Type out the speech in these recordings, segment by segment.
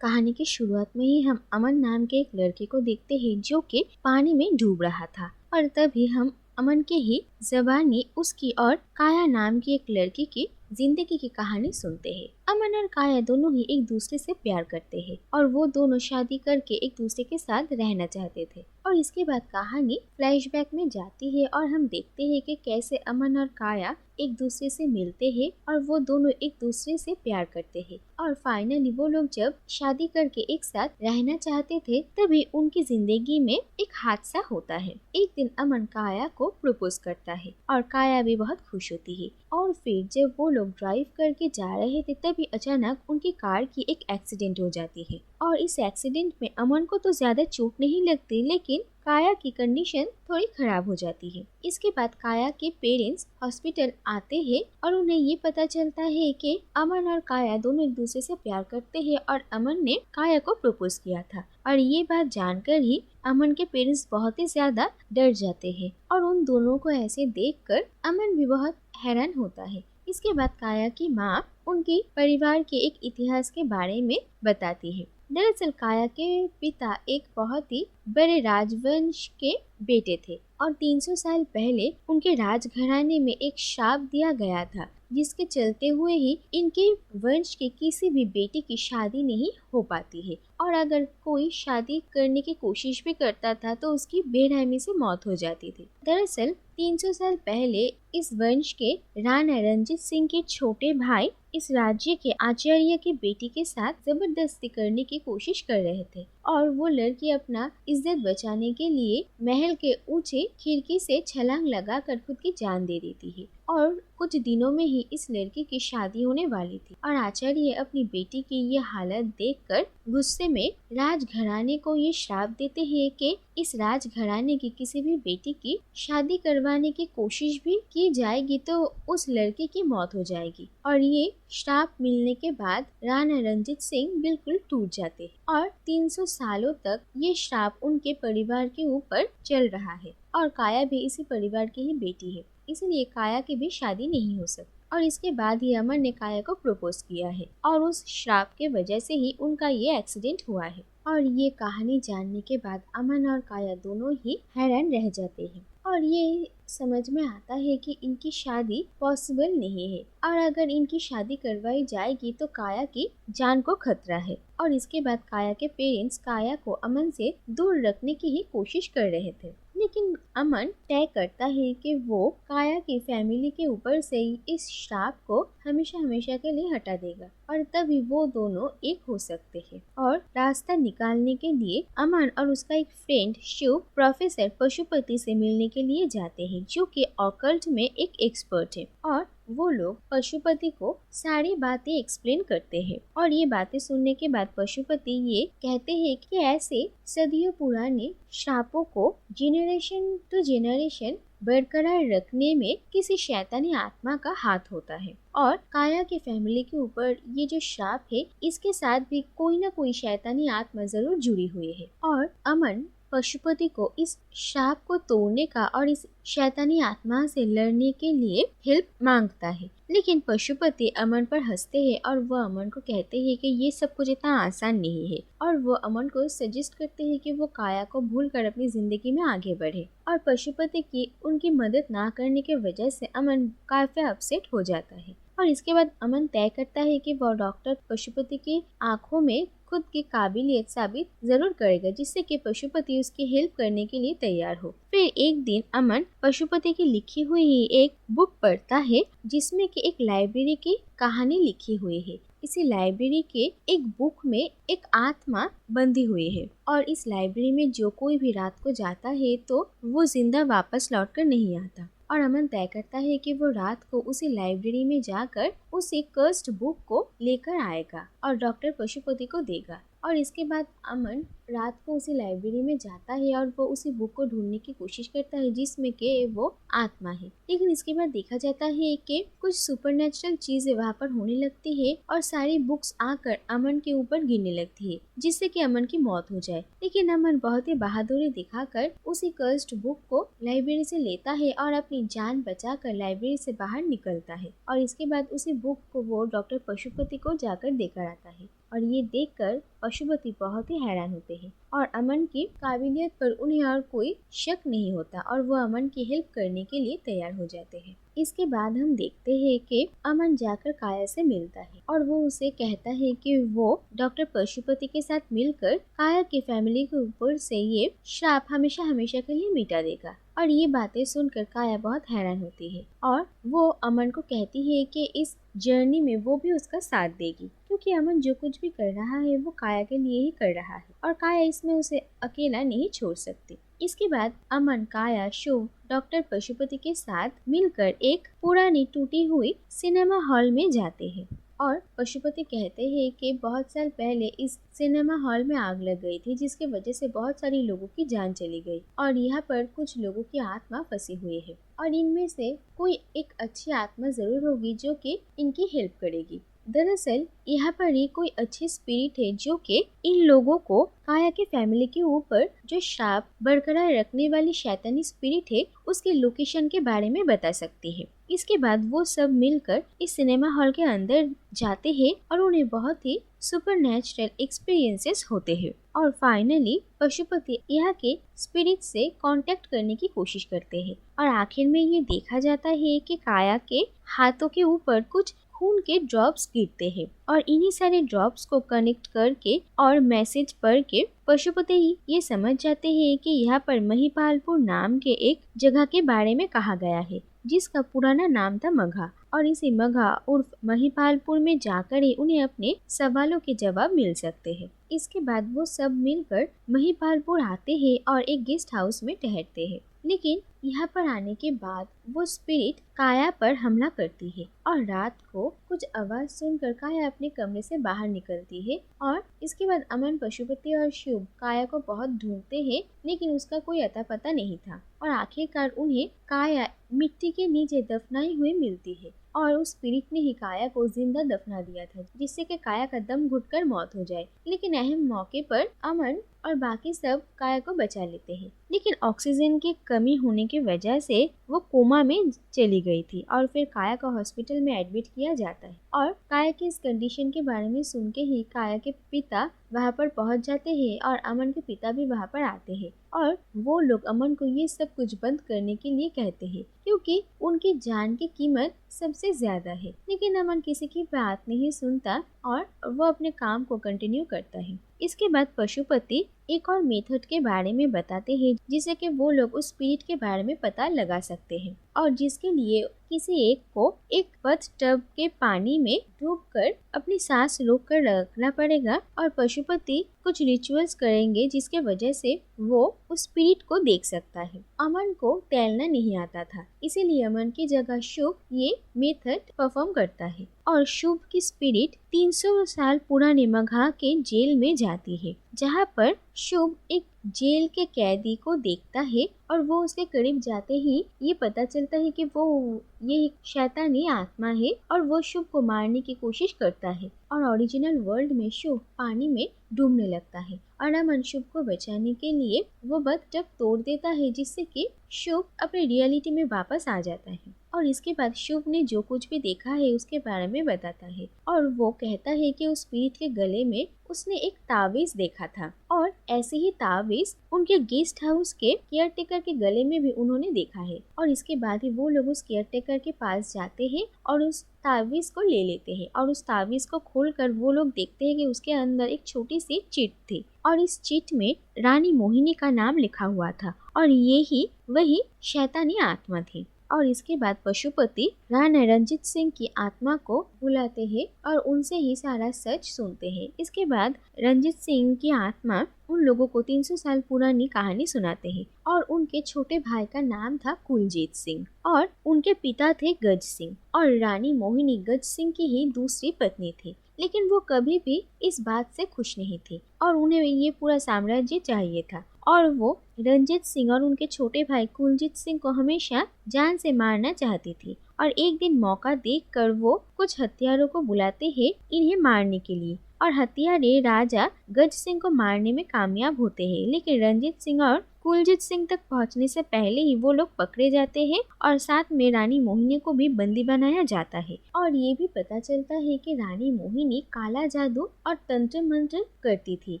कहानी की शुरुआत में ही हम अमन नाम के एक लड़के को देखते हैं जो कि पानी में डूब रहा था और तभी हम अमन के ही ज़बानी उसकी और काया नाम की एक लड़की की जिंदगी की कहानी सुनते हैं। अमन और काया दोनों ही एक दूसरे से प्यार करते हैं और वो दोनों शादी करके एक दूसरे के साथ रहना चाहते थे। और इसके बाद कहानी फ्लैशबैक में जाती है और हम देखते हैं कि कैसे अमन और काया एक दूसरे से मिलते हैं और वो दोनों एक दूसरे से प्यार करते हैं और फाइनली वो लोग जब शादी करके एक साथ रहना चाहते थे तभी उनकी जिंदगी में एक हादसा होता है। एक दिन अमन काया को प्रपोज करता है और काया भी बहुत खुश होती है और फिर जब वो लोग ड्राइव करके जा रहे थे तभी अचानक उनकी कार की एक एक्सीडेंट हो जाती है और इस एक्सीडेंट में अमन को तो ज्यादा चोट नहीं लगती लेकिन काया की कंडीशन थोड़ी खराब हो जाती है। इसके बाद काया के पेरेंट्स हॉस्पिटल आते हैं और उन्हें ये पता चलता है कि अमन और काया दोनों एक दूसरे से प्यार करते हैं और अमन ने काया को प्रपोज किया था। और ये बात जानकर ही अमन के पेरेंट्स बहुत ही ज्यादा डर जाते हैं और उन दोनों को ऐसे देखकर अमन भी बहुत हैरान होता है। इसके बाद काया की माँ उनके परिवार के एक इतिहास के बारे में बताती है। दरअसल काया के पिता एक बहुत ही बड़े राजवंश के बेटे थे और 300 साल पहले उनके राजघराने में एक शाप दिया गया था जिसके चलते हुए ही इनके वंश के किसी भी बेटे की शादी नहीं हो पाती है और अगर कोई शादी करने की कोशिश भी करता था तो उसकी बेरहमी से मौत हो जाती थी। दरअसल 300 साल पहले इस वंश के राणा रंजीत सिंह के छोटे भाई इस राज्य के आचार्य की बेटी के साथ जबरदस्ती करने की कोशिश कर रहे थे और वो लड़की अपना इज्जत बचाने के लिए महल के ऊंचे खिड़की से छलांग लगाकर खुद की जान दे देती है और कुछ दिनों में ही इस लड़की की शादी होने वाली थी। और आचार्य अपनी बेटी की ये हालत देखकर गुस्से में राजघराने को ये श्राप देते हैं कि इस राजघराने की किसी भी बेटी की शादी करवाने की कोशिश भी की जाएगी तो उस लड़की की मौत हो जाएगी। और ये श्राप मिलने के बाद राणा रंजीत सिंह बिल्कुल टूट जाते हैं और 300 सालों तक ये श्राप उनके परिवार के ऊपर चल रहा है और काया भी इसी परिवार की ही बेटी है, इसलिए काया की भी शादी नहीं हो सकती। और इसके बाद ही अमन ने काया को प्रपोज किया है और उस श्राप के वजह से ही उनका ये एक्सीडेंट हुआ है। और ये कहानी जानने के बाद अमन और काया दोनों ही हैरान रह जाते हैं और ये समझ में आता है कि इनकी शादी पॉसिबल नहीं है और अगर इनकी शादी करवाई जाएगी तो काया की जान को खतरा है। और इसके बाद काया के पेरेंट्स काया को अमन से दूर रखने की ही कोशिश कर रहे थे लेकिन अमन तय करता है कि वो काया की फैमिली के ऊपर से ही इस श्राप को हमेशा हमेशा के लिए हटा देगा और तभी वो दोनों एक हो सकते हैं। और रास्ता निकालने के लिए अमन और उसका एक फ्रेंड शिव प्रोफेसर पशुपति से मिलने के लिए जाते हैं जो कि ऑकल्ट में एक एक्सपर्ट है और वो लोग पशुपति को सारी बातें एक्सप्लेन करते हैं और ये बातें सुनने के बाद पशुपति ये कहते हैं कि ऐसे सदियों पुराने श्रापों को जेनरेशन टू जेनरेशन बरकरार रखने में किसी शैतानी आत्मा का हाथ होता है और काया के फैमिली के ऊपर ये जो श्राप है इसके साथ भी कोई ना कोई शैतानी आत्मा जरूर जुड़ी हुई है। और अमन पशुपति को इस श्राप को तोड़ने का और इस शैतानी आत्मा से लड़ने के लिए हेल्प मांगता है लेकिन पशुपति अमन पर हंसते हैं और वो अमन को कहते हैं कि ये सब कुछ इतना आसान नहीं है और वो अमन को सजेस्ट करते हैं कि वो काया को भूलकर अपनी जिंदगी में आगे बढ़े। और पशुपति की उनकी मदद ना करने की वजह से अमन काफी अपसेट हो जाता है और इसके बाद अमन तय करता है कि वो डॉक्टर पशुपति की आंखों में खुद की काबिलियत साबित जरूर करेगा जिससे कि पशुपति उसकी हेल्प करने के लिए तैयार हो। फिर एक दिन अमन पशुपति की लिखी हुई ही एक बुक पढ़ता है जिसमें कि एक लाइब्रेरी की कहानी लिखी हुई है। इसी लाइब्रेरी के एक बुक में एक आत्मा बंधी हुई है और इस लाइब्रेरी में जो कोई भी रात को जाता है तो वो जिंदा वापस लौटकर नहीं आता और अमन तय करता है कि वो रात को उसी लाइब्रेरी में जाकर उसी कर्स्ड बुक को लेकर आएगा और डॉक्टर पशुपति को देगा। और इसके बाद अमन रात को उसी लाइब्रेरी में जाता है और वो उसी बुक को ढूंढने की कोशिश करता है जिसमें कि वो आत्मा है। लेकिन इसके बाद देखा जाता है कि कुछ सुपरनेचुरल चीजें वहाँ पर होने लगती है और सारी बुक्स आकर अमन के ऊपर गिरने लगती है जिससे कि अमन की मौत हो जाए। लेकिन अमन बहुत ही बहादुरी दिखाकर उसी कर्स्ड बुक को लाइब्रेरी से लेता है और अपनी जान बचाकर लाइब्रेरी से बाहर निकलता है और इसके बाद उसी बुक को वो डॉक्टर पशुपति को जाकर देकर आता है। और ये देखकर पशुपति बहुत ही हैरान होते हैं और अमन की काबिलियत पर उन्हें और कोई शक नहीं होता और वो अमन की हेल्प करने के लिए तैयार हो जाते हैं। इसके बाद हम देखते हैं कि अमन जाकर काया से मिलता है और वो उसे कहता है कि वो डॉक्टर पशुपति के साथ मिलकर काया की फैमिली के ऊपर से ये श्राप हमेशा हमेशा के लिए मिटा देगा। और ये बातें सुनकर काया बहुत हैरान होती है और वो अमन को कहती है कि इस जर्नी में वो भी उसका साथ देगी, क्योंकि अमन जो कुछ भी कर रहा है वो काया के लिए ही कर रहा है और काया इसमें उसे अकेला नहीं छोड़ सकती। इसके बाद अमन, काया, शुभ डॉक्टर पशुपति के साथ मिलकर एक पुरानी टूटी हुई सिनेमा हॉल में जाते हैं और पशुपति कहते हैं कि बहुत साल पहले इस सिनेमा हॉल में आग लग गई थी, जिसकी वजह से बहुत सारी लोगों की जान चली गई और यहाँ पर कुछ लोगों की आत्मा फंसी हुई है और इनमें से कोई एक अच्छी आत्मा जरूर होगी जो कि इनकी हेल्प करेगी। दरअसल यहाँ पर ही कोई अच्छी स्पिरिट है जो कि इन लोगों को काया के फैमिली के ऊपर जो श्राप बरकरार रखने वाली शैतानी स्पिरिट है उसके लोकेशन के बारे में बता सकती है। इसके बाद वो सब मिलकर इस सिनेमा हॉल के अंदर जाते हैं और उन्हें बहुत ही सुपरनैचुरल एक्सपीरियंसेस होते हैं और फाइनली पशुपति यहाँ के स्पिरिट से कांटेक्ट करने की कोशिश करते हैं और आखिर में ये देखा जाता है कि काया के हाथों के ऊपर कुछ खून के ड्रॉप्स गिरते हैं और इन्हीं सारे ड्रॉप्स को कनेक्ट करके और मैसेज पढ़ के पशुपति ये समझ जाते हैं कि यहाँ पर महिपालपुर नाम के एक जगह के बारे में कहा गया है जिसका पुराना नाम था मगहा और इसी मगहा उर्फ महिपालपुर में जाकर ही उन्हें अपने सवालों के जवाब मिल सकते हैं। इसके बाद वो सब मिलकर महिपालपुर आते हैं और एक गेस्ट हाउस में ठहरते हैं, लेकिन यहाँ पर आने के बाद वो स्पिरिट काया पर हमला करती है और रात को कुछ आवाज सुनकर काया अपने कमरे से बाहर निकलती है और इसके बाद अमन, पशुपति और शुभ काया को बहुत ढूंढते हैं, लेकिन उसका कोई अता पता नहीं था और आखिरकार उन्हें काया मिट्टी के नीचे दफनाई हुई मिलती है और उस स्पिरिट ने ही काया को जिंदा दफना दिया था, जिससे कि काया का दम घुटकर मौत हो जाए। लेकिन अहम मौके पर अमन और बाकी सब काया को बचा लेते हैं, लेकिन ऑक्सीजन की कमी होने की वजह से वो कोमा में चली गई थी और फिर काया को हॉस्पिटल में एडमिट किया जाता है और काया की इस कंडीशन के बारे में सुन के ही काया के पिता वहाँ पर पहुँच जाते हैं और अमन के पिता भी वहाँ पर आते हैं और वो लोग अमन को ये सब कुछ बंद करने के लिए कहते हैं क्योंकि उनकी जान की कीमत सबसे ज्यादा है। लेकिन अमन किसी की बात नहीं सुनता और वो अपने काम को कंटिन्यू करता है। इसके बाद पशुपति एक और मेथड के बारे में बताते हैं जिससे कि वो लोग उस स्पिरिट के बारे में पता लगा सकते हैं और जिसके लिए किसी एक को एक बथ टब के पानी में डूबकर अपनी सांस रोककर रखना पड़ेगा और पशुपति कुछ रिचुअल्स करेंगे जिसके वजह से वो उस स्पिरिट को देख सकता है। अमन को तैरना नहीं आता था, इसीलिए अमन की जगह शुभ ये मेथड परफॉर्म करता है और शुभ की स्पिरिट 300 साल पुराने मगहा के जेल में जाती है, जहाँ पर शुभ एक जेल के कैदी को देखता है और वो उसके करीब जाते ही ये पता चलता है कि वो ये शैतानी आत्मा है और वो शुभ को मारने की कोशिश करता है और ओरिजिनल वर्ल्ड में शुभ पानी में डूबने लगता है और अमन शुभ को बचाने के लिए वो बथ टब तोड़ देता है जिससे कि शुभ अपने रियलिटी में वापस आ जाता है और इसके बाद शुभ ने जो कुछ भी देखा है उसके बारे में बताता है और वो कहता है कि उस स्पिरिट के गले में उसने एक तावीज देखा था और ऐसे ही तावीज उनके गेस्ट हाउस के केयरटेकर के गले में भी उन्होंने देखा है और इसके बाद ही वो लोग उस केयरटेकर के पास जाते हैं और उस तावीज को ले लेते हैं और उस तावीज को खोलकर वो लोग देखते हैं कि उसके अंदर एक छोटी सी चिट थी और इस चिट में रानी मोहिनी का नाम लिखा हुआ था और ये ही वही शैतानी आत्मा थी। और इसके बाद पशुपति राणा रंजीत सिंह की आत्मा को बुलाते हैं और उनसे ही सारा सच सुनते हैं। इसके बाद रंजीत सिंह की आत्मा उन लोगों को 300 साल पुरानी कहानी सुनाते हैं और उनके छोटे भाई का नाम था कुलजीत सिंह और उनके पिता थे गज सिंह और रानी मोहिनी गज सिंह की ही दूसरी पत्नी थी, लेकिन वो कभी भी इस बात से खुश नहीं थी और उन्हें ये पूरा साम्राज्य चाहिए था और वो रंजीत सिंह और उनके छोटे भाई कुलजीत सिंह को हमेशा जान से मारना चाहती थी और एक दिन मौका देखकर वो कुछ हथियारों को बुलाते हैं इन्हें मारने के लिए और हथियारे राजा गज सिंह को मारने में कामयाब होते हैं, लेकिन रंजीत सिंह और कुलजीत सिंह तक पहुंचने से पहले ही वो लोग पकड़े जाते हैं और साथ में रानी मोहिनी को भी बंदी बनाया जाता है। और ये भी पता चलता है कि रानी मोहिनी काला जादू और तंत्र मंत्र करती थी,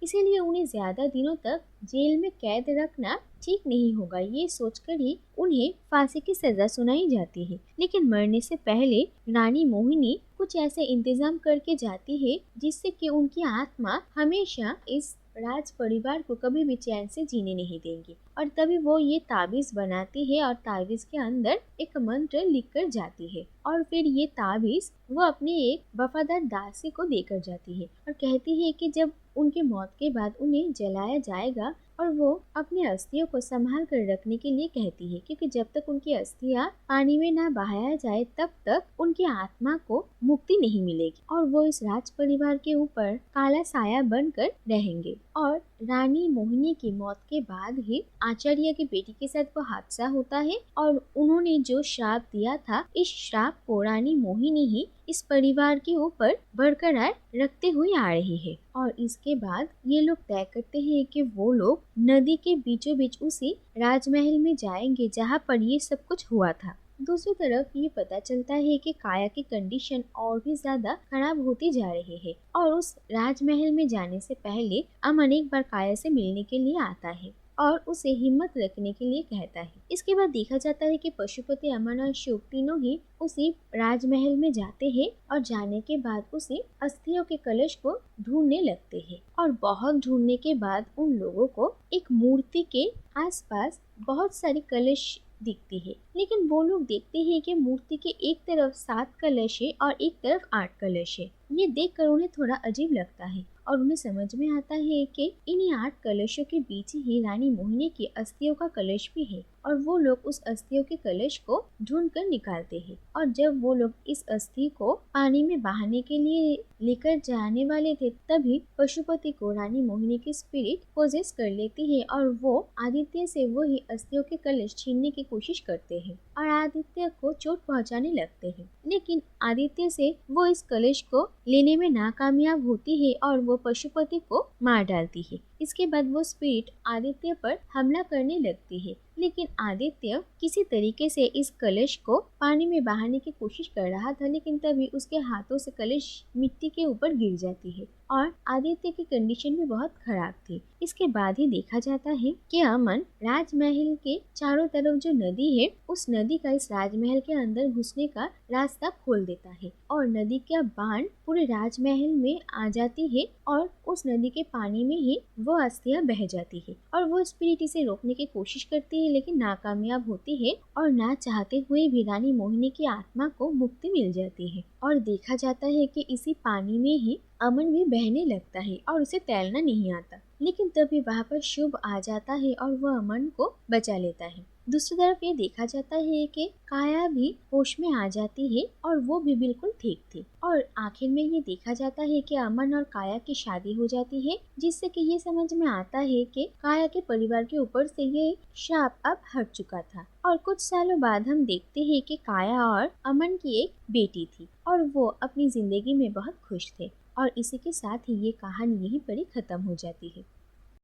इसीलिए उन्हें ज्यादा दिनों तक जेल में कैद रखना ठीक नहीं होगा। ये सोचकर ही उन्हें फांसी की सजा सुनाई जाती है। लेकिन मरने से पहले रानी मोहिनी कुछ ऐसे इंतजाम करके जाती है जिससे कि उनकी आत्मा हमेशा इस राज परिवार को कभी भी चैन से जीने नहीं देंगी। और तभी वो ये ताबीज बनाती है और ताबीज के अंदर एक मंत्र लिख कर जाती है और फिर ये ताबीज वो अपने एक वफादार दासी को देकर जाती है और कहती है कि जब उनके मौत के बाद उन्हें जलाया जाएगा और वो अपने अस्थियों को संभाल कर रखने के लिए कहती है, क्योंकि जब तक उनकी अस्थियां पानी में ना बहाया जाए तब तक उनकी आत्मा को मुक्ति नहीं मिलेगी और वो इस राज परिवार के ऊपर काला साया बनकर रहेंगे। और रानी मोहिनी की मौत के बाद ही आचार्य की बेटी के साथ वो हादसा होता है और उन्होंने जो श्राप दिया था, इस श्राप को रानी मोहिनी ही इस परिवार के ऊपर बरकरार रखते हुए आ रही है। और इसके बाद ये लोग तय करते हैं कि वो लोग नदी के बीचों बीच उसी राजमहल में जाएंगे जहाँ पर ये सब कुछ हुआ था। दूसरी तरफ ये पता चलता है कि काया की कंडीशन और भी ज्यादा खराब होती जा रही है और उस राजमहल में जाने से पहले अमन एक बार काया से मिलने के लिए आता है और उसे हिम्मत रखने के लिए कहता है। इसके बाद देखा जाता है कि पशुपति, अमन और शुभ तीनों ही उसी राजमहल में जाते हैं और जाने के बाद उसी अस्थियों के कलश को ढूंढने लगते हैं और बहुत ढूंढने के बाद उन लोगों को एक मूर्ति के आसपास बहुत सारी कलश दिखती है। लेकिन वो लोग देखते हैं कि मूर्ति के एक तरफ 7 कलश है और एक तरफ 8 कलश है। ये देखकर उन्हें थोड़ा अजीब लगता है और उन्हें समझ में आता है कि इन्हीं 8 कलशों के बीच ही रानी मोहिनी की अस्थियों का कलश भी है और वो लोग उस अस्थियों के कलश को ढूंढ कर निकालते हैं। और जब वो लोग इस अस्थि को पानी में बहाने के लिए लेकर जाने वाले थे, तभी पशुपति को रानी मोहिनी की स्पिरिट पोजेस कर लेती है और वो आदित्य से वही अस्थियों के कलश छीनने की कोशिश करते हैं और आदित्य को चोट पहुंचाने लगते हैं। लेकिन आदित्य से वो इस कलश को लेने में नाकामयाब होती है और वो पशुपति को मार डालती है। इसके बाद वो स्पिरिट आदित्य पर हमला करने लगती है, लेकिन आदित्य किसी तरीके से इस कलश को पानी में बहाने की कोशिश कर रहा था, लेकिन तभी उसके हाथों से कलश मिट्टी के ऊपर गिर जाती है और आदित्य की कंडीशन भी बहुत खराब थी। इसके बाद ही देखा जाता है कि अमन राजमहल के चारों तरफ जो नदी है, उस नदी का इस राजमहल के अंदर घुसने का रास्ता खोल देता है और नदी का बाण पूरे राजमहल में आ जाती है और उस नदी के पानी में ही वो अस्थियां बह जाती है और वो स्पिरिट इसे रोकने की कोशिश करती है, लेकिन नाकामयाब होती है और ना चाहते हुए भी रानी मोहिनी की आत्मा को मुक्ति मिल जाती है। और देखा जाता है कि इसी पानी में ही अमन भी बहने लगता है और उसे तैरना नहीं आता, लेकिन तभी वहाँ पर शुभ आ जाता है और वह अमन को बचा लेता है। दूसरी तरफ ये देखा जाता है कि काया भी होश में आ जाती है और वो भी बिल्कुल ठीक थी और आखिर में ये देखा जाता है कि अमन और काया की शादी हो जाती है, जिससे कि ये समझ में आता है कि काया के परिवार के ऊपर से ये शाप अब हट चुका था। और कुछ सालों बाद हम देखते हैं कि काया और अमन की एक बेटी थी और वो अपनी जिंदगी में बहुत खुश थे और इसी के साथ ही ये कहानी यहीं पर ही खत्म हो जाती है।